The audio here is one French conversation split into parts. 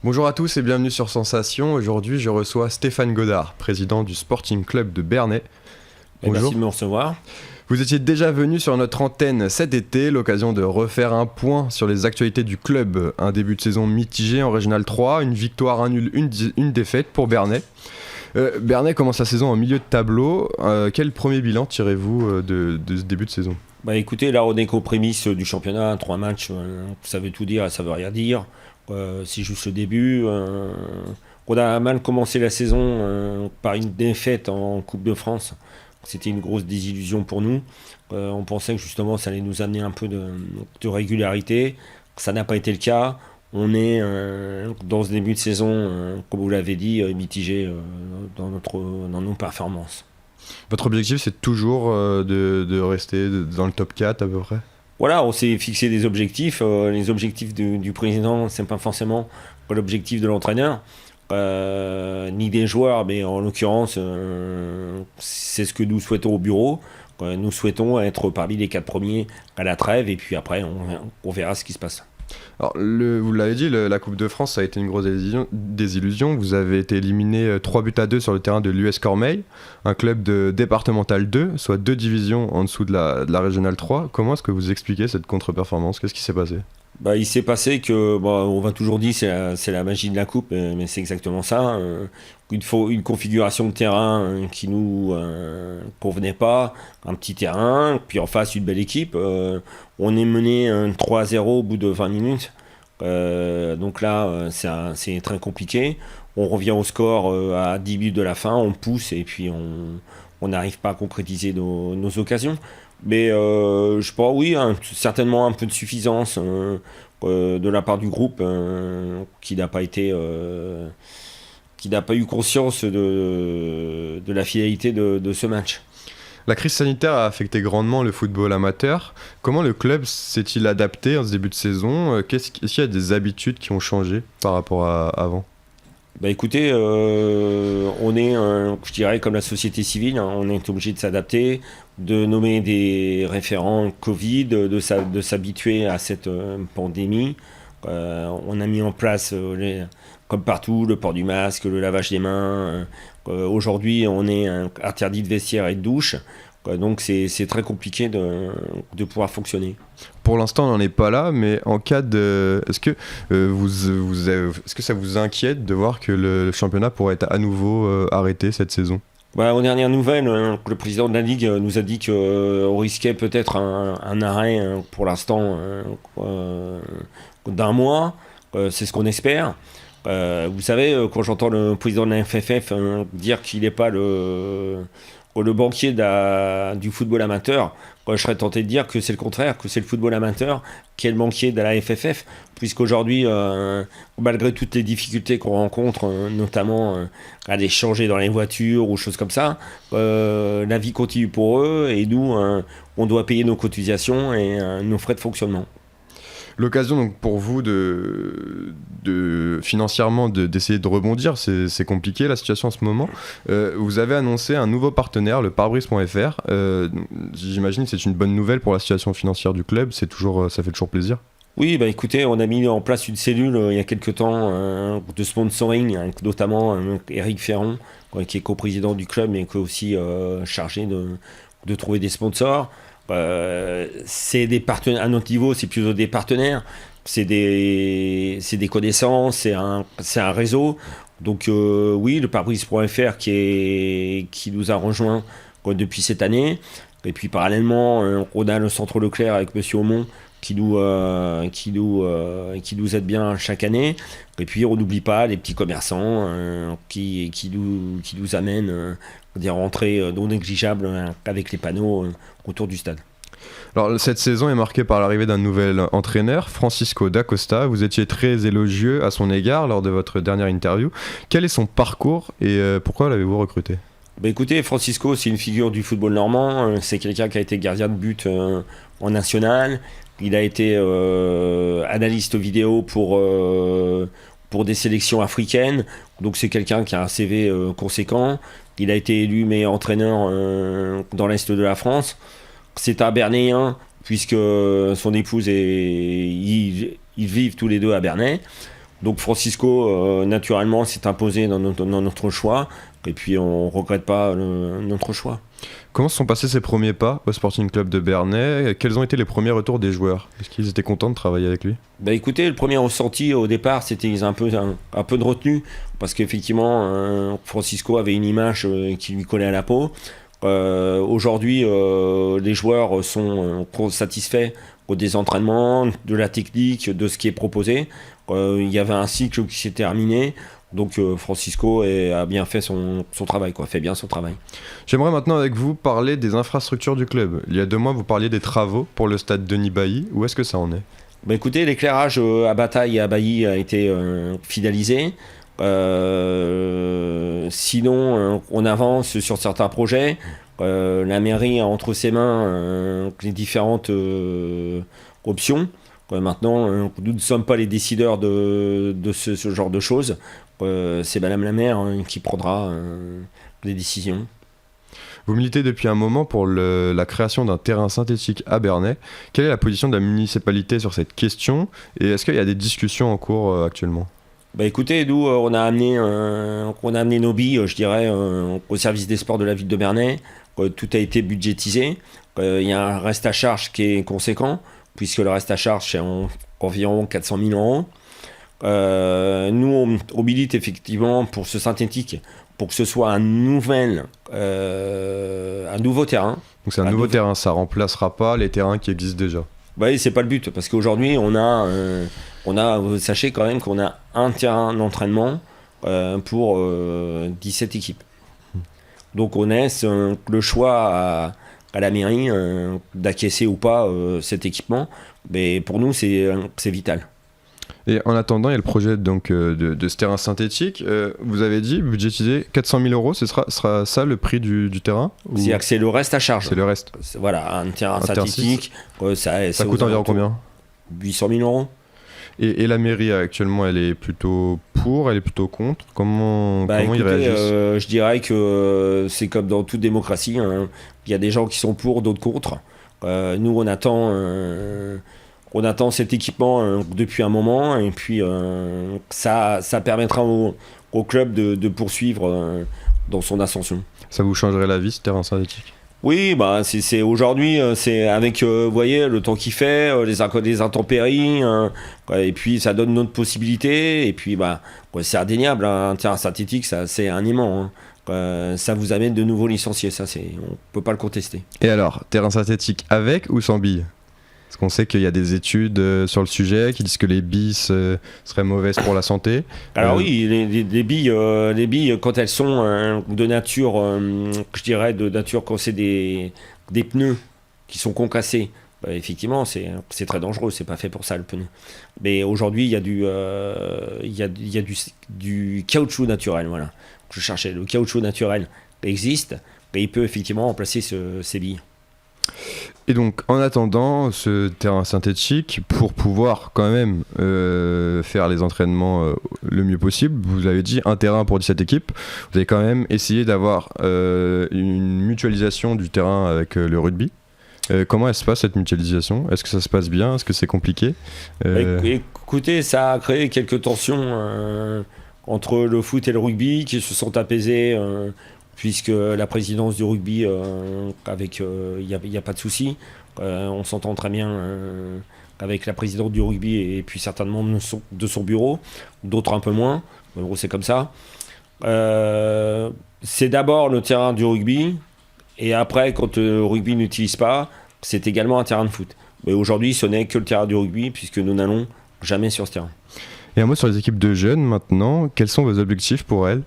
Bonjour à tous et bienvenue sur Sensation. Aujourd'hui, je reçois Stéphane Godard, président du Sporting Club de Bernay. Bonjour. Merci de me recevoir. Vous étiez déjà venu sur notre antenne cet été, l'occasion de refaire un point sur les actualités du club. Un début de saison mitigé en Régional 3, une victoire, un nul, une défaite pour Bernay. Bernay commence la saison en milieu de tableau. Quel premier bilan tirez-vous de ce début de saison ? Écoutez, là on est qu'aux prémices du championnat, 3 matchs, ça veut tout dire et ça veut rien dire. C'est juste le début. On a mal commencé la saison par une défaite en Coupe de France. C'était une grosse désillusion pour nous. On pensait que justement ça allait nous amener un peu de régularité. Ça n'a pas été le cas. On est dans ce début de saison, comme vous l'avez dit, mitigé dans nos performances. Votre objectif, c'est toujours de rester dans le top 4 à peu près ? Voilà, on s'est fixé des objectifs. Les objectifs du président, c'est pas forcément l'objectif de l'entraîneur, ni des joueurs, mais en l'occurrence, c'est ce que nous souhaitons au bureau. Nous souhaitons être parmi les 4 premiers à la trêve, et puis après, on verra ce qui se passe. Alors, vous l'avez dit, la Coupe de France, ça a été une grosse désillusion. Vous avez été éliminé 3-2 sur le terrain de l'US Cormeilles, un club de départemental 2, soit 2 divisions en dessous de la Régionale 3. Comment est-ce que vous expliquez cette contre-performance ? Qu'est-ce qui s'est passé ? Il s'est passé que, on va toujours dire c'est la magie de la coupe, mais c'est exactement ça. Il faut une configuration de terrain qui nous convenait pas, un petit terrain, puis en face une belle équipe. On est mené 3-0 au bout de 20 minutes. Donc là, c'est très compliqué. On revient au score à 10 minutes de la fin, on pousse et puis on n'arrive pas à concrétiser nos occasions. Mais je pense, oui, certainement un peu de suffisance de la part du groupe qui n'a pas eu conscience de la finalité de ce match. La crise sanitaire a affecté grandement le football amateur. Comment le club s'est-il adapté en ce début de saison ? Est-ce qu'il y a des habitudes qui ont changé par rapport à avant ? Écoutez, on est, je dirais, comme la société civile, on est obligé de s'adapter, de nommer des référents Covid, de s'habituer à cette pandémie. On a mis en place, comme partout, le port du masque, le lavage des mains. Aujourd'hui, on est interdit de vestiaire et de douche. Donc c'est très compliqué de pouvoir fonctionner. Pour l'instant, on n'en est pas là, mais en cas de... Est-ce que ça vous inquiète de voir que le championnat pourrait être à nouveau arrêté cette saison ? Aux dernières nouvelles, le président de la Ligue nous a dit qu'on risquait peut-être un arrêt pour l'instant d'un mois. C'est ce qu'on espère. Vous savez, quand j'entends le président de la FFF dire qu'il n'est pas le banquier du football amateur, je serais tenté de dire que c'est le contraire, que c'est le football amateur qui est le banquier de la FFF, puisqu'aujourd'hui, malgré toutes les difficultés qu'on rencontre, notamment à échanger dans les voitures ou choses comme ça, la vie continue pour eux et nous, on doit payer nos cotisations et nos frais de fonctionnement. L'occasion donc pour vous financièrement d'essayer de rebondir, c'est compliqué la situation en ce moment. Vous avez annoncé un nouveau partenaire, le pare-brise.fr. J'imagine que c'est une bonne nouvelle pour la situation financière du club, ça fait toujours plaisir. Oui, écoutez, on a mis en place une cellule il y a quelques temps de sponsoring, avec notamment Eric Ferron, qui est coprésident du club, mais qui est aussi chargé de trouver des sponsors. C'est des partenaires, à notre niveau, c'est plutôt des partenaires, c'est des connaissances, c'est un réseau. Donc oui, le pare-brise.fr qui nous a rejoints depuis cette année. Et puis parallèlement, on a le centre Leclerc avec Monsieur Aumont qui nous aide bien chaque année. Et puis on n'oublie pas les petits commerçants qui nous amènent des rentrées non négligeables avec les panneaux autour du stade. Alors cette saison est marquée par l'arrivée d'un nouvel entraîneur, Francisco da Costa. Vous étiez très élogieux à son égard lors de votre dernière interview. Quel est son parcours et pourquoi l'avez-vous recruté ? Écoutez, Francisco, c'est une figure du football normand. C'est quelqu'un qui a été gardien de but en national. Il a été analyste vidéo pour des sélections africaines. Donc c'est quelqu'un qui a un CV conséquent. Il a été élu meilleur entraîneur dans l'Est de la France. C'est un Bernéen, puisque son épouse ils vivent tous les deux à Bernay. Donc Francisco, naturellement, s'est imposé dans notre choix. Et puis on ne regrette pas notre choix. Comment se sont passés ces premiers pas au Sporting Club de Bernay? Quels ont été les premiers retours des joueurs? Est-ce qu'ils étaient contents de travailler avec lui? Bah écoutez, le premier ressenti au départ, c'était un peu de retenue. Parce qu'effectivement, Francisco avait une image qui lui collait à la peau. Aujourd'hui, les joueurs sont satisfaits des entraînements, de la technique, de ce qui est proposé. Il y avait un cycle qui s'est terminé. Donc Francisco a bien fait son travail, fait bien son travail. J'aimerais maintenant avec vous parler des infrastructures du club. Il y a 2 mois, vous parliez des travaux pour le stade Denis Bailly. Où est-ce que ça en est? Bah écoutez, l'éclairage à Bataille et à Bailly a été finalisé. Sinon, on avance sur certains projets. La mairie a entre ses mains les différentes options. Maintenant, nous ne sommes pas les décideurs de ce genre de choses. C'est Madame la maire qui prendra les décisions. Vous militez depuis un moment pour la création d'un terrain synthétique à Bernay. Quelle est la position de la municipalité sur cette question? Et est-ce qu'il y a des discussions en cours actuellement? Bah écoutez, nous, on a amené nos billes, je dirais, au service des sports de la ville de Bernay. Tout a été budgétisé. Il y a un reste à charge qui est conséquent, puisque le reste à charge, c'est environ 400 000 euros. Nous, on milite effectivement pour ce synthétique, pour que ce soit un nouveau terrain. Donc c'est un nouveau terrain, ça remplacera pas les terrains qui existent déjà. Bah oui, c'est pas le but, parce qu'aujourd'hui, sachez quand même qu'on a un terrain d'entraînement pour 17 équipes. Donc on laisse le choix à la mairie d'acquiescer ou pas cet équipement, mais pour nous, c'est vital. Et en attendant, il y a le projet donc, de ce terrain synthétique. Vous avez dit, budgétisé 400 000 euros, ce sera ça le prix du terrain? C'est-à-dire que c'est le reste à charge. C'est le reste. Voilà, un terrain synthétique. Ça coûte environ combien? 800 000 euros. Et la mairie actuellement, elle est plutôt pour, elle est plutôt contre? Comment ils réagissent? Je dirais que c'est comme dans toute démocratie. Il y a des gens qui sont pour, d'autres contre. Nous, on attend cet équipement depuis un moment, et puis ça permettra au club de poursuivre dans son ascension. Ça vous changerait la vie, ce terrain synthétique? Oui, bah c'est aujourd'hui, c'est avec, vous voyez, le temps qu'il fait, les intempéries, et puis ça donne notre possibilité, et puis c'est indéniable, un terrain synthétique, c'est un aimant. Ça vous amène de nouveaux licenciés, on peut pas le contester. Et alors, terrain synthétique avec ou sans billes? Parce qu'on sait qu'il y a des études sur le sujet qui disent que les billes seraient mauvaises pour la santé. Alors oui, les billes, quand elles sont de nature, je dirais quand c'est des pneus qui sont concassés, effectivement, c'est très dangereux, c'est pas fait pour ça le pneu. Mais aujourd'hui, il y a du caoutchouc naturel, voilà. Je cherchais, le caoutchouc naturel existe, et il peut effectivement remplacer ces billes. Et donc, en attendant ce terrain synthétique, pour pouvoir quand même faire les entraînements le mieux possible, vous avez dit un terrain pour 17 équipes, vous avez quand même essayé d'avoir une mutualisation du terrain avec le rugby. Comment elle se passe cette mutualisation? Est-ce que ça se passe bien? Est-ce que c'est compliqué? Écoutez, ça a créé quelques tensions entre le foot et le rugby qui se sont apaisées. Puisque la présidence du rugby, il n'y a pas de souci. On s'entend très bien avec la présidente du rugby et puis certains membres de son bureau, d'autres un peu moins. En gros, c'est comme ça. C'est d'abord le terrain du rugby, et après, quand le rugby n'utilise pas, c'est également un terrain de foot. Mais aujourd'hui, ce n'est que le terrain du rugby, puisque nous n'allons jamais sur ce terrain. Et un mot sur les équipes de jeunes maintenant. Quels sont vos objectifs pour elles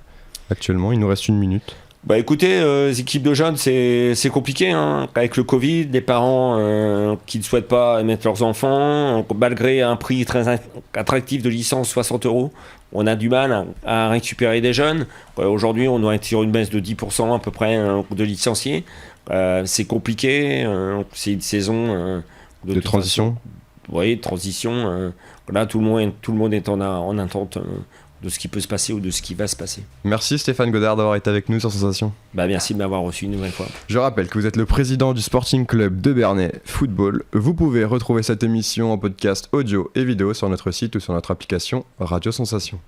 actuellement? Il nous reste 1 minute. Écoutez, les équipes de jeunes, c'est compliqué, avec le Covid, les parents qui ne souhaitent pas mettre leurs enfants, malgré un prix très attractif de licence, 60 €, on a du mal à récupérer des jeunes. Aujourd'hui, on doit être sur une baisse de 10% à peu près de licenciés. C'est compliqué, c'est une saison de transition. Oui, de transition. Là, tout le monde est en attente ce qui peut se passer ou de ce qui va se passer. Merci Stéphane Godard d'avoir été avec nous sur Sensation. Merci de m'avoir reçu une nouvelle fois. Je rappelle que vous êtes le président du Sporting Club de Bernay Football. Vous pouvez retrouver cette émission en podcast audio et vidéo sur notre site ou sur notre application Radio Sensation.